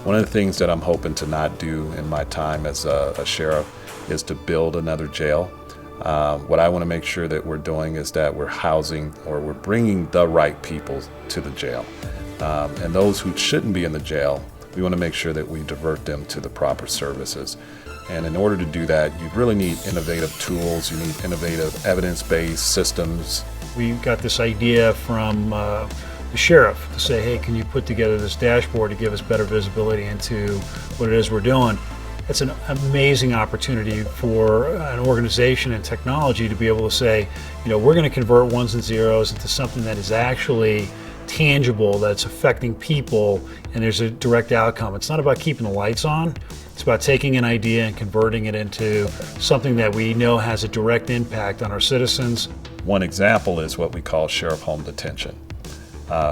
One of the things that I'm hoping to not do in my time as a sheriff is to build another jail. What I want to make sure that we're doing is that we're housing, or we're bringing the right people to the jail. And those who shouldn't be in the jail, we want to make sure that we divert them to the proper services. And in order to do that, you really need innovative tools, you need innovative evidence-based systems. We got this idea from the sheriff to say, hey, can you put together this dashboard to give us better visibility into what it is we're doing? It's an amazing opportunity for an organization and technology to be able to say, we're going to convert ones and zeros into something that is actually tangible, that's affecting people, and there's a direct outcome. It's not about keeping the lights on. It's about taking an idea and converting it into something that we know has a direct impact on our citizens. One example is what we call sheriff home detention,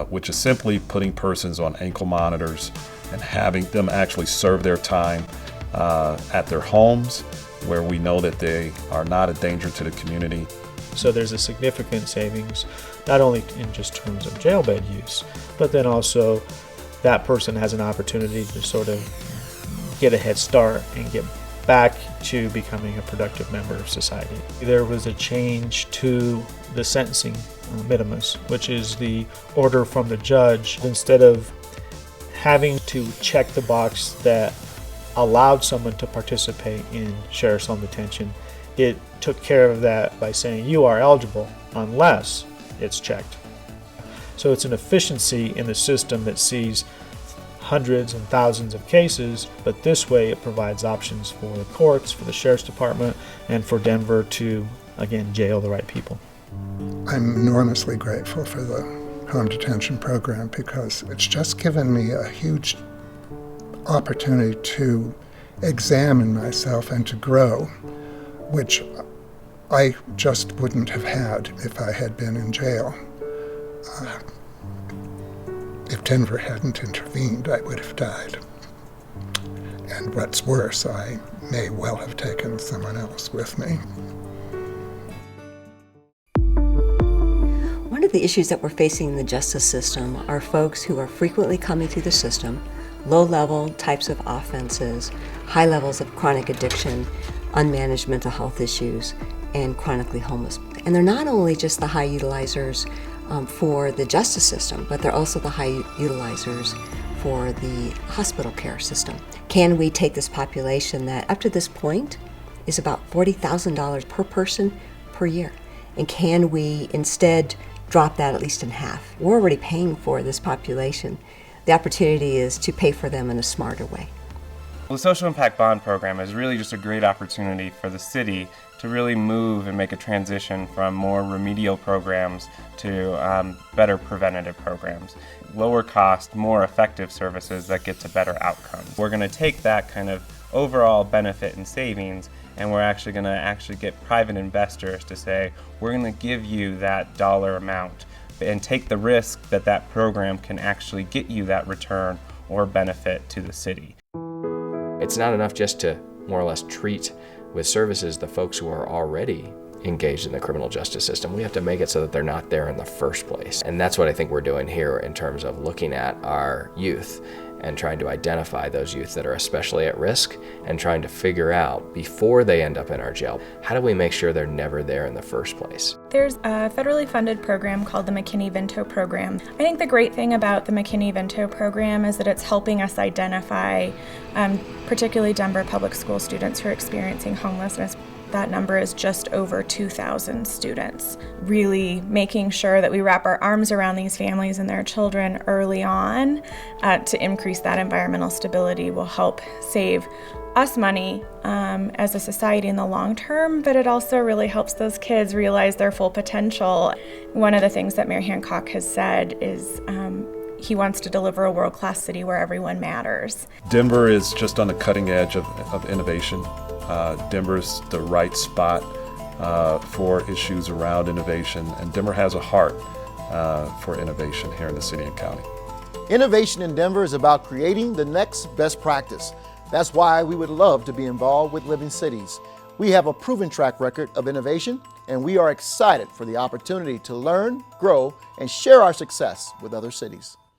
which is simply putting persons on ankle monitors and having them actually serve their time at their homes, where we know that they are not a danger to the community. So there's a significant savings, not only in just terms of jail bed use, but then also that person has an opportunity to sort of get a head start and get back to becoming a productive member of society. There was a change to the sentencing minimus, which is the order from the judge. Instead of having to check the box that allowed someone to participate in sheriff's home detention, it took care of that by saying you are eligible unless it's checked. So it's an efficiency in the system that sees hundreds and thousands of cases, but this way it provides options for the courts, for the sheriff's department, and for Denver to, again, jail the right people. I'm enormously grateful for the home detention program because it's just given me a huge opportunity to examine myself and to grow, which I just wouldn't have had if I had been in jail. If Denver hadn't intervened, I would have died. And what's worse, I may well have taken someone else with me. One of the issues that we're facing in the justice system are folks who are frequently coming through the system, low-level types of offenses, high levels of chronic addiction, unmanaged mental health issues, and chronically homeless. And they're not only just the high utilizers for the justice system, but they're also the high utilizers for the hospital care system. Can we take this population that up to this point is about $40,000 per person per year, and can we instead drop that at least in half? We're already paying for this population. The opportunity is to pay for them in a smarter way. Well, the Social Impact Bond Program is really just a great opportunity for the city to really move and make a transition from more remedial programs to better preventative programs. Lower cost, more effective services that get to better outcomes. We're going to take that kind of overall benefit and savings, and we're actually going to get private investors to say, we're going to give you that dollar amount and take the risk that that program can actually get you that return or benefit to the city. It's not enough just to more or less treat with services the folks who are already engaged in the criminal justice system. We have to make it so that they're not there in the first place. And that's what I think we're doing here in terms of looking at our youth and trying to identify those youth that are especially at risk and trying to figure out, before they end up in our jail, how do we make sure they're never there in the first place? There's a federally funded program called the McKinney-Vento program. I think the great thing about the McKinney-Vento program is that it's helping us identify particularly Denver public school students who are experiencing homelessness. That number is just over 2,000 students. Really making sure that we wrap our arms around these families and their children early on to increase that environmental stability will help save us money as a society in the long term, but it also really helps those kids realize their full potential. One of the things that Mayor Hancock has said is he wants to deliver a world-class city where everyone matters. Denver is just on the cutting edge of innovation. Denver's the right spot for issues around innovation, and Denver has a heart for innovation here in the city and county. Innovation in Denver is about creating the next best practice. That's why we would love to be involved with Living Cities. We have a proven track record of innovation, and we are excited for the opportunity to learn, grow, and share our success with other cities.